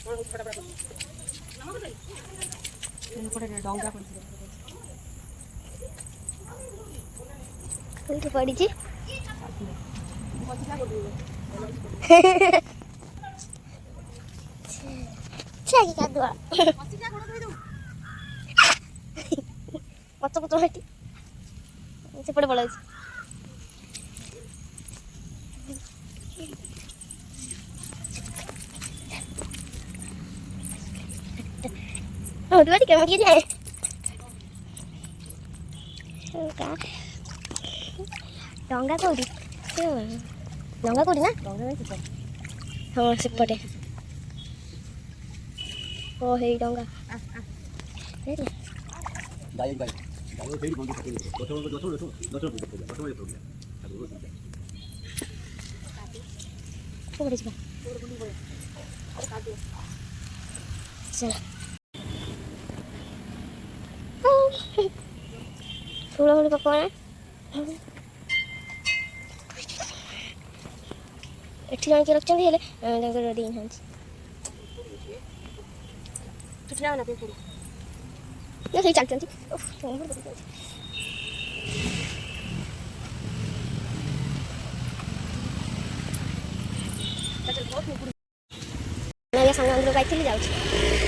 पड़ी सेपटे पड़ा क्या जाए डंगा कौटी डंगा कौटी ना हाँ सेपटे ओ हे डंगा थोड़ा पकवान एठी जान के रखछन हेले तांकर दिन हंस कितना ना पे ये सही चलते हैं मैं ये संग अंदर गाइथिली जाउछ